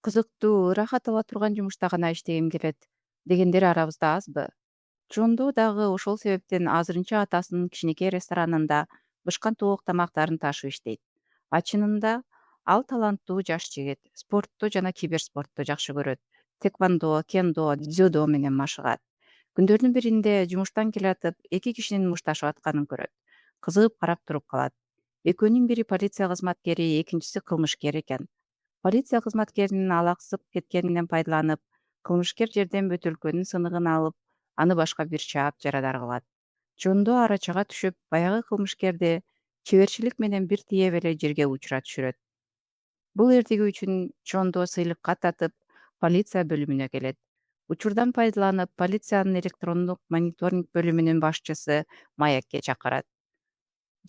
Кызыктуу, ырахат ала турган жумушта гана иштегим келет дегендер арабызда азбы? Жондо дагы ошол себептен азырынча атасынын кичинекей ресторанында бышкан тоок тамактарын ташып иштейт. А чынында ал таланттуу жаш жигит. Спортто жана киберспортто жакшы көрөт. Тэквондо, кендо, дзюдо менен машыгат. Күндөрдүн биринде жумуштан келатып, эки кишинин мушташып атканын көрөт. Кызыгып карап туруп калат. Экөөнүн бири полиция кызматкери, экинчиси кылмышкер экен. Полиция кызматкеринин алаксып кеткенинен пайдаланып, кылмышкер жерден бөтөлкөнүн сыныгын алып, аны башка бир чаап жарадар кылат. Жондо арачага түшүп, баягы кылмышкерди чеберчилик менен бир тиеп эле жерге учура түшүрөт. Бул эрдиги үчүн Жондо сыйлыкка татып, полиция бөлүмүнө келет. Учурдан пайдаланып, полициянын электрондук мониторинг бөлүмүнүн башчысы Маекке чакырат.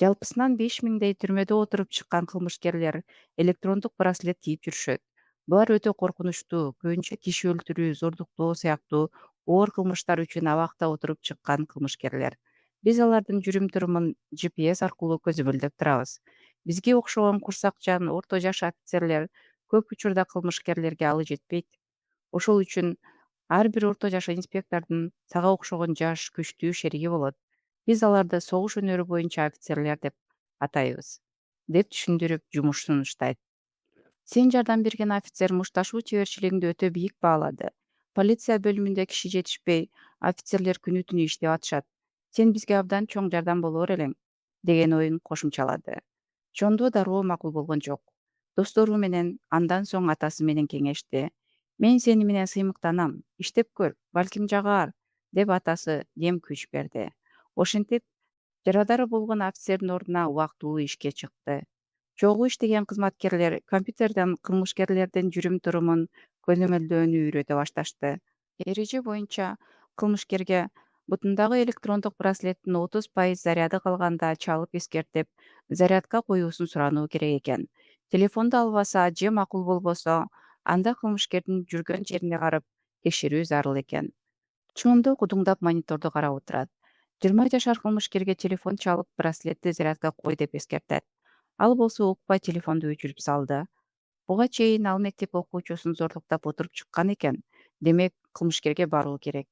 Жалпысынан 5 миңдей түрмөдө отуруп чыккан кылмышкерлер электрондук браслет кийип жүрүшөт. Булар өтө коркунучтуу, көбүнчө киши өлтүрүү, зордуктоо сыяктуу оор кылмыштар үчүн абакта отуруп чыккан кылмышкерлер. Биз алардын жүрүм-турумун GPS аркылуу көзөмөлдөп турабыз. Бизге окшогон курсакчан, орто жаш офицерлер көп учурда кылмышкерлерге алы жетпейт. Ошол үчүн ар бир орто жаш инспектордун сага окшогон жаш, күчтүү шериги болот. Биз аларды согуш өнөрү боюнча офицерлер деп атайбыз, деп түшүндүрүп жумушун уштайт. Сен жардам берген офицер мушташуу чеберчилигиңди өтө бийик баалады. Полиция бөлүмүндө киши жетишпей, офицерлер күнү түнү иштеп атышат. Сен бизге абдан чоң жардам болоор элең, деген оюн кошумчалады. Жондо дароо макул болгон жок. Достору менен андан соң атасы менен кеңешти. Мен сени менен сыймыктанам, иштеп көр, балким жагаар, деп атасы дем күч берди. Ошентип, жарадары болгон офицердин ордуна убактылуу ишке чыкты. Чогуу иштеген кызматкерлер компьютерден кылмышкерлердин жүрүм-турумун көзөмөлдөөнү үйрөтө башташты. Эреже боюнча кылмышкерге бутундагы электрондук браслеттин 30% заряды калганда чалып эскертип, зарядка коюусун сурануу керек экен. Телефонду албаса же макул болбосо, анда кылмышкердин жүргөн жерине карап текшерүү зарыл экен. Чондо кудуңдап мониторду карап отурат. 20 жашар кылмышкерге телефон чалып, браслетти зарядка кой деп эскертет. Ал болсо укпай телефонду өчүрүп салды. Буга чейин ал мектеп окуучусун зордуктап отуруп чыккан экен. Демек, кылмышкерге баруу керек.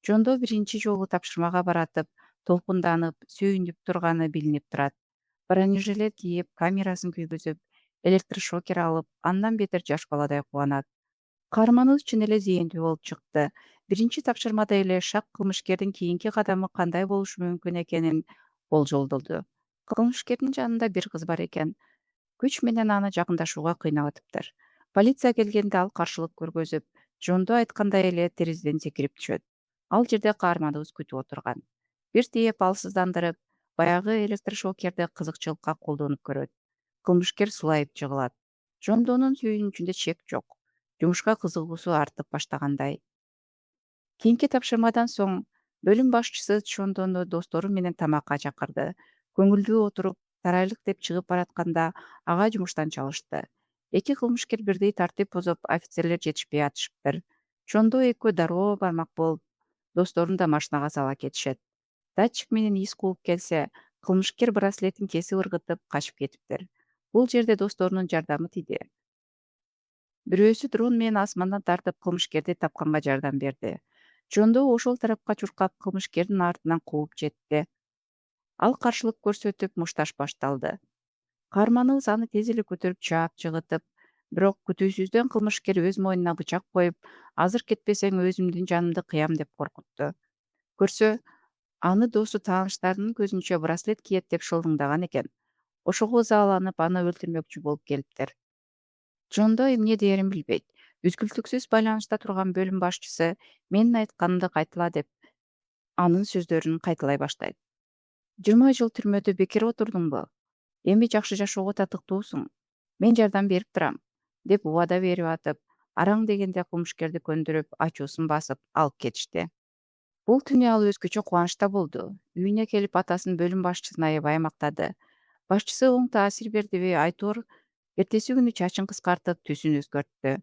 Жондо биринчи жолу тапшырмага баратып, толкунданып, сүйүнүп турганы билинип турат. Бронежилет кийип, камерасын күйгүзүп, электрошокер алып, андан бетер жаш баладай кубанат. Каарманыбыз чын эле зээндүү болуп чыкты. Биринчи тапшырмада эле шак кылмышкердин кийинки кадамы кандай болушу мүмкүн экенин болжолдоду. Кылмышкердин жанында бир кыз бар экен. Күч менен аны жакындашууга кыйнап атыптыр. Полиция келгенде ал каршылык көргөзүп, Жондо айткандай эле терезеден секирип түшөт. Ал жерде каарманыбыз күтүп отурган. Бир тиеп алсыздандырып, баягы электрошокерди кызыкчылыкка колдонуп көрөт. Кылмышкер сулайып жыгылат. Жондонун сүйүнүчүндө чек жок. Жумушка кызыгуусу артып баштагандай. Кийинки тапшырмадан соң бөлүм башчысы Чондону достору менен тамакка чакырды. Көңүлдүү отуруп, тарайлык деп чыгып баратканда ага жумуштан чалышты. Эки кылмышкер бирдей тартип бузуп, офицерлер жетишпей атышыптыр. Чондо экөө дароо бармак болуп, досторун да машинага сала кетишет. Датчик менен из кууп келсе, кылмышкер браслетин кесип ыргытып качып кетиптир. Бул жерде досторунун жардамы тийди. Бирөөсү дрон менен асмандан тартып кылмышкерди тапканга жардам берди. Жондо ошол тарапка чуркап кылмышкердин артынан кууп жетти. Ал каршылык көрсөтүп мушташ башталды. Каарманыбыз аны тез эле көтөрүп чаап жыгытып, бирок күтүүсүздөн кылмышкер өз мойнуна бычак коюп, азыр кетпесең өзүмдүн жанымды кыям деп коркутту. Көрсө, аны досу тааныштарынын көзүнчө браслет кийет деп шылдыңдаган экен. Ошого ызаланып, аны өлтүрмөкчү болуп келиптир. Жондо эмне дээрин билбейт. Үзгүлтүксүз байланышта турган бөлүм башчысы менин айтканымды кайтала деп анын сөздөрүн кайталай баштайт. 20 жыл түрмөдө бекер отурдуңбу? Эми жакшы жашоого татыктуусуң. Мен жардам берип турам, деп убада берип атып, араң дегенде кылмышкерди көндүрүп, ачуусун басып алып кетишти. Бул түнү ал өзгөчө кубанычта болду. Үйүнө келип атасын бөлүм башчысын аябай мактады. Башчысы оң таасир бердиби, айтор эртеси күнү чачын кыскартып, түсүн өзгөрттү.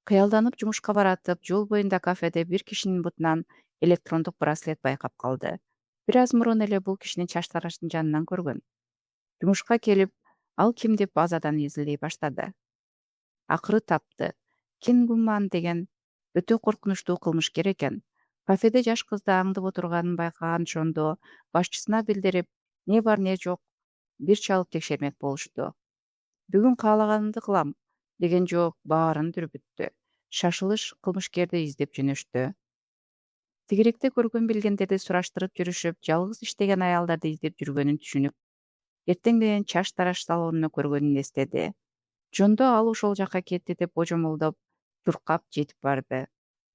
Кыялданып жумушка баратып, жол боюнда кафеде бир кишинин бутунан электрондук браслет байкап калды. Бир аз мурун эле бул кишини чач тараштын жанынан көргөн. Жумушка келип, ал ким деп базадан изилдей баштады. Акыры тапты. Кин Гуман деген өтө коркунучтуу кылмышкер экен. Кафеде жаш кызды аңдып отурганын байкаган Джондо башчысына билдирип, не бар не жок бир чалып текшермек болушту. Бүгүн каалаганымды кылам деген жооп баарын дүрбүттү. Шашылыш кылмышкерди издеп жөнөштү. Тигиректе көргөн билгендерди сураштырып жүрүшүп, жалгыз иштеген аялдарды издеп жүргөнүн түшүнүп, эртең менен чач тараш салонуна көргөнүн эстеди. Жондо ал ошол жака кетти деп божомолдоп, чуркап жетип барды.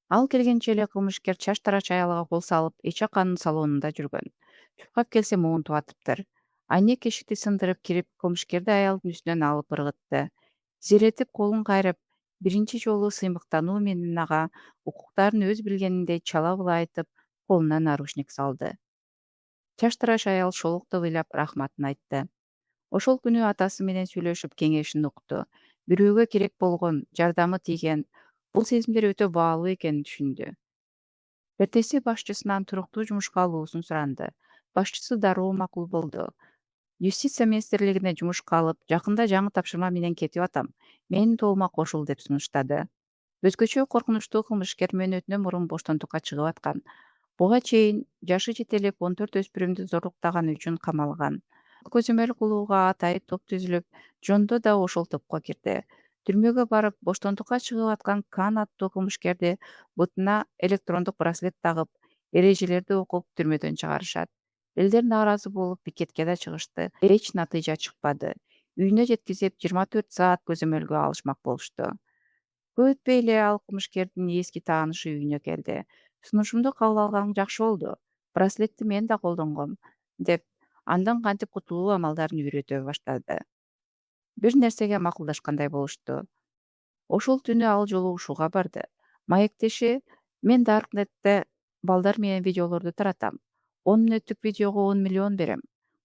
Ал келгенче эле кылмышкер чач тарач аялга кол салып, эч аканын салонунда жүргөн. Чуркап келсе муунтуп атыптыр. Айнек эшикти сындырып кирип, кылмышкерди аялдын үстүнөн алып ыргытты. Зиретип колун кайрып, биринчи жолу сыймыктануу менен ага укуктарын өз билгениндей чала була айтып, колуна наручник салды. Чач тарач аял шолуктоп ыйлап рахматын айтты. Ошол күнү атасы менен сүйлөшүп кеңешин укту. Бирөөгө керек болгон, жардамы тийген, бул сезимдер өтө баалуу экенин түшүндү. Эртеси башчысынан туруктуу жумушка алуусун суранды. Башчысы дароо макул болду. Юстиция министрлигине жумушка алып, жакында жаңы тапшырма менен кетип атам. Менин тобума кошул деп сунуштады. Өзгөчө коркунучтуу кылмышкер мөөнөтүнөн мурун боштондукка чыгып аткан. Буга чейин жашы жете элек 14 өспүрүмдү зорлуктаганы үчүн камалган. Көзөмөл кылууга атайын топ түзүлүп, Жондо да ошол топко кирди. Түрмөгө барып, боштондукка чыгып аткан Кан аттуу кылмышкерди бутуна электрондук браслет тагып, эрежелерди окуп түрмөдөн чыгарышат. Элдер нааразы болуп пикетке да чыгышты. Эч натыйжа чыкпады. Үйүнө жеткизип 24 саат көзөмөлгө алышмак болушту. Көп өтпөй эле ал кылмышкердин эски таанышы үйүнө келди. Сунушумду кабыл алганың жакшы болду. Браслетти мен да колдонгом, деп андан кантип кутулуу амалдарын үйрөтө баштады. Бир нерсеге макулдашкандай болушту. Ошол түнү ал жолу ушууга барды. Маектеши: мен Даркнетте балдар менен видеолорду таратам. 10 мүнөттүк видеого 10 миллион берем.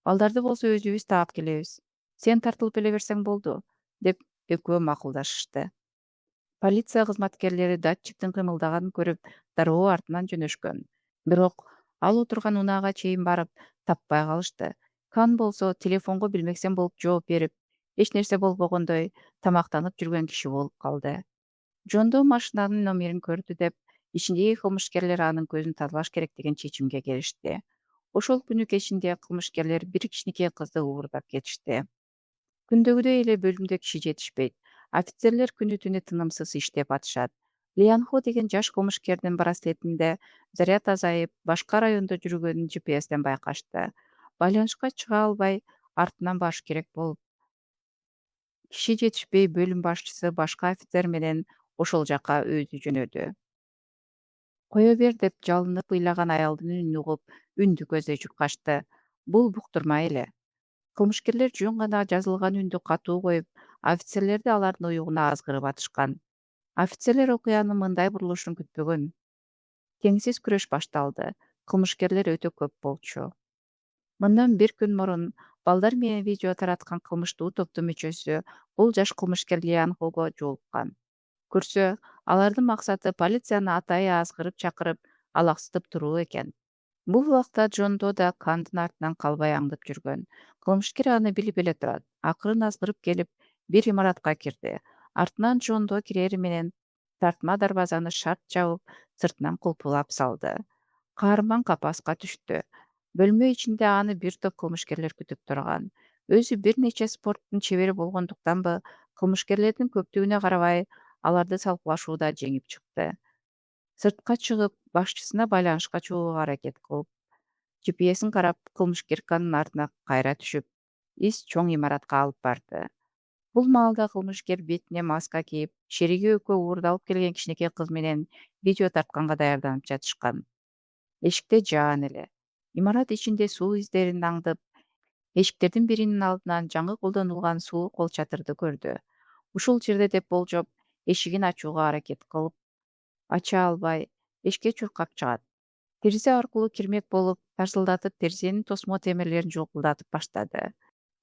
Балдарды болсо өзүбүз таап келебиз. Сен тартылып эле берсең болду, деп экөө макулдашышты. Полиция кызматкерлери датчиктин кыймылдаганын көрүп, дароо артынан жөнөшкөн. Бирок ал отурган унаага чейин барып, таппай калышты. Кан болсо телефонго билмексен болуп жооп берип, эч нерсе болбогондой тамактанып жүргөн киши болуп калды. Жондо машинанын номерин көрдү деп, ичиндеги кылмышкерлер анын көзүн тазалаш керек деген чечимге келишти. Ошол күнү кечинде кылмышкерлер бир кичинекей кызды уурдап кетишти. Күндөгүдөй эле бөлүмдө киши жетишпейт. Офицерлер күнү түнү тынымсыз иштеп атышат. Лианхо деген жаш кылмышкердин браслетинде заряд азайып, башка райондо жүргөнүн GPS-тен байкашты. Байланышка чыга албай, артынан баш керек болуп, киши жетишпей, бөлүм башчысы башка офицер менен ошол жака өзү жөнөдү. Кое бер деп жалынып ыйлаган аялдын үнүн угуп, үндү көздөй чуркашты. Бул буктурмай эле. Кылмышкерлер жөн гана жазылган үндү катуу коюп, офицерлерди алардын уюгуна азгырып атышкан. Офицерлер окуянын мындай бурулушун күтпөгөн. Теңсиз күрөш башталды. Кылмышкерлер өтө көп болчу. Мындан бир күн мурун балдар менен видео тараткан кылмыштуу топтун мүчөсү бул жаш кылмышкер Лианхого жолуккан. Көрсө, алардын максаты полицияны атайы азгырып чакырып, алаксытып туруу экен. Бул убакта Жондо да Кандын артынан калбай аңдып жүргөн. Кылмышкер аны билип эле турат. Акырын азгырып келип, бир имаратка кирди. Артынан Жондо кирери менен тартма дарбазаны шарт жабып, сыртынан кулпулап салды. Каарман капаска түштү. Бөлмө ичинде аны бир топ кылмышкерлер күтүп турган. Өзү бир нече спорттун чебери болгондуктанбы, кылмышкерлердин көптүгүнө карабай, аларды салкылашууда жеңип чыкты. Сыртка чыгып, башчысына байланышка чыгууга аракет кылып, GPS-ин карап, кылмышкер Канын артына кайра түшүп, из чоң имаратка алып барды. Бул маалда кылмышкер бетине маска кийип, шериги экөө уурдалып келген кичинекей кыз менен видео тартканга даярданып жатышкан. Эшикте жаан эле. Имарат ичинде суу издерин аңдып, эшиктердин биринин алдынан жаңы колдонулган суу кол чатырды көрдү. Ушул жерде деп болжоп, эшигин ачууга аракет кылып, ача албай, эшикке чуркап чыгат. Терезе аркылуу кирмек болуп, тарсылдатып терезенин тосмо темирлерин жулкулдатып баштады.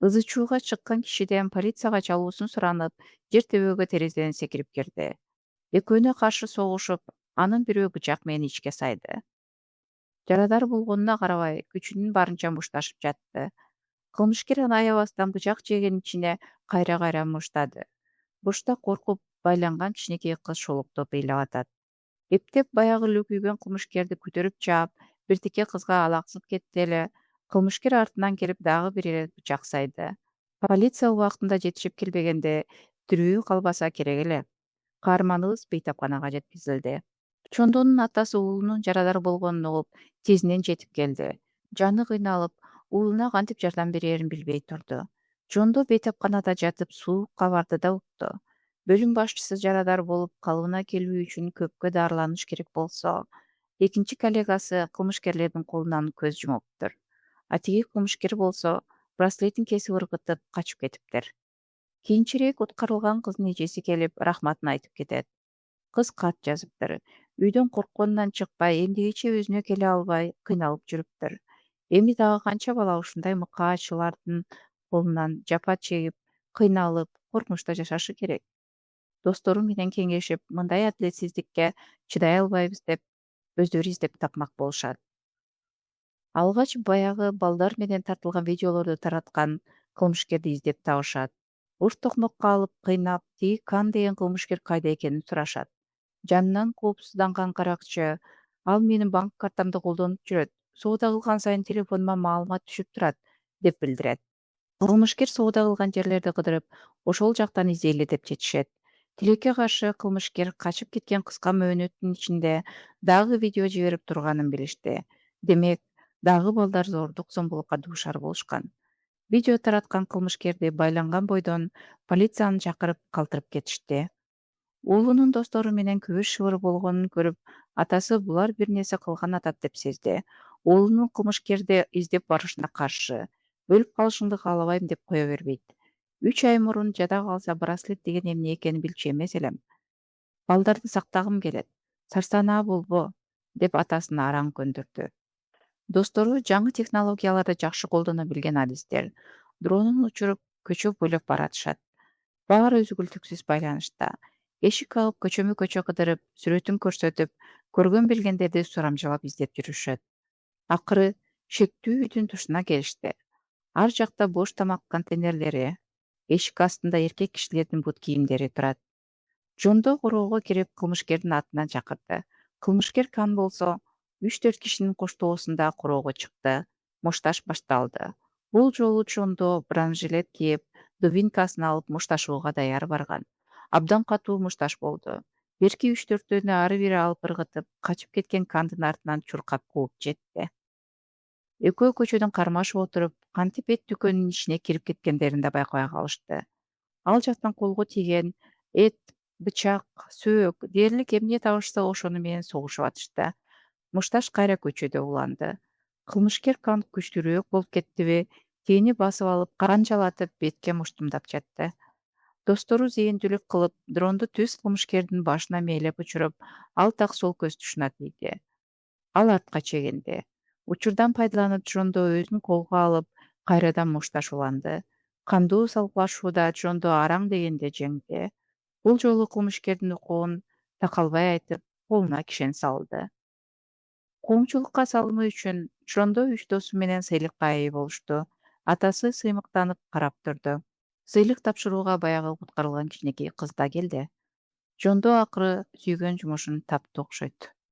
Ызы чууга чыккан кишиден полицияга чалуусун суранып, жер төбөгө терезеден секирип кирди. Экөөнө каршы согушуп, анын бирөө бычак менен ичке сайды. Жарадар болгонуна карабай, күчүнүн барынча мушташып жатты. Кылмышкер аны аябастан бычак жеген ичине кайра-кайра муштады. Бушта коркуп, байланган кичинекей кыз шолуктоп ыйлап атат. Эптеп баягы эле күйгөн кылмышкерди көтөрүп чаап, биртике кызга алаксып кетти эле. Кылмышкер артынан келип дагы бир ирет бычак сайды. Полиция убактында жетишип келбегенде тирүү калбаса керек эле. Каарманыбыз бейтапканага жеткизилди. Чондонун атасы уулунун жарадар болгонун угуп, тезинен жетип келди. Жаны кыйналып, уулуна кантип жардам берерин билбей турду. Жондо бейтапканада жатып суук кабарды да укту. Бөлүм башчысы жарадар болуп калыбына келүү үчүн көпкө дарыланыш керек болсо, экинчи коллегасы кылмышкерлердин колунан көз жумуптур. А тиги кылмышкер болсо браслетин кесип ыргытып качып кетиптир. Кийинчерээк куткарылган кыздын эжеси келип рахматын айтып кетет. Кыз кат жазыптыр. Үйдөн коркконунан чыкпай, эмдигиче өзүнө келе албай кыйналып жүрүптүр. Эми дагы канча бала ушундай мыкаачылардын колунан жапа чегип, кыйналып, коркунучта жашашы керек? Достору менен кеңешип, мындай адилетсиздикке чыдай албайбыз деп өздөрү издеп тапмак болушат. Алгач баягы балдар менен тартылган видеолорду тараткан кылмышкерди издеп табышат. Ур токмокко алып кыйнап, тиги Кан деген кылмышкер кайда экенин сурашат. Жанынан коопсузданган каракчы, ал менин банк картамды колдонуп жүрөт. Соода кылган сайын телефонума маалымат түшүп турат, деп билдирет. Кылмышкер соода кылган жерлерди кыдырып, ошол жактан издейли деп жетишет. Тилекке каршы кылмышкер качып кеткен кыска мөөнөттүн ичинде дагы видео жиберип турганын билишти. Демек, дагы балдар зордук зомбулукка дуушар болушкан. Видео тараткан кылмышкерди байланган бойдон полицияны чакырып калтырып кетишти. Уулунун достору менен күбүш шыбыр болгонун көрүп, атасы булар бир нерсе кылган атат деп сезди. Уулунун кылмышкерди издеп барышына каршы. Өлүп калышыңды каалабайм деп кое бербейт. 3 ай мурун жада калса браслет деген эмне экенин билчү эмес элем. Балдарды сактагым келет. Сарсанаа болбо, деп атасына араң көндүрдү. Достору жаңы технологияларды жакшы колдоно билген адистер. Дронун учуруп көчө бойлоп баратышат. Баары үзгүлтүксүз байланышта. Эшик алып көчөмө көчө кыдырып, сүрөтүн көрсөтүп, көргөн билгендерди сурамжылап издеп жүрүшөт. Акыры шектүү үйдүн тушуна келишти. Ар жакта бош тамак контейнерлери, эшик астында эркек кишилердин бут кийимдери турат. Жондо короого кирип кылмышкердин атынан чакырды. Кылмышкер Кан болсо 3-4 кишинин коштоосунда короого чыкты. Мушташ башталды. Бул жолу Жондо бронежилет кийип, дубинкасын алып мушташууга даяр барган. Абдан катуу мушташ болду. Берки 3-4-төнү ары бири алып ыргытып, качып кеткен Кандын артынан чуркап кууп жетти. Экөө көчөдөн кармашып отуруп, кантип эт дүкөнүнүн ичине кирип кеткендерин да байкабай калышты. Ал жактан колго тийген эт, бычак, сөөк, дээрлик эмне табышса ошону менен согушуп атышты. Мушташ кайра көчөдө уланды. Кылмышкер Кан күчтүүрөөк болуп кеттиби, тээни басып алып, канчалатып бетке муштумдап жатты. Достору зээндүүлүк кылып, дронду түз кылмышкердин башына мээлеп учуруп, ал так сол көз тушуна тийди. Ал артка чегинди. Учурдан пайдаланып Жондо өзүн колго алып, кайрадан мушташ уланды. Кандуу салгылашууда Жондо араң дегенде жеңди. Бул жолу кылмышкердин укугун такалбай айтып, колуна кишен салды. Коомчулукка салымы үчүн Жондо 3 досу менен сыйлыкка ээ болушту. Атасы сыймыктанып карап турду. Сыйлык тапшырууга баягы куткарылган кичинекей кыз да келди. Жондо акыры сүйгөн жумушун таптı окшойт.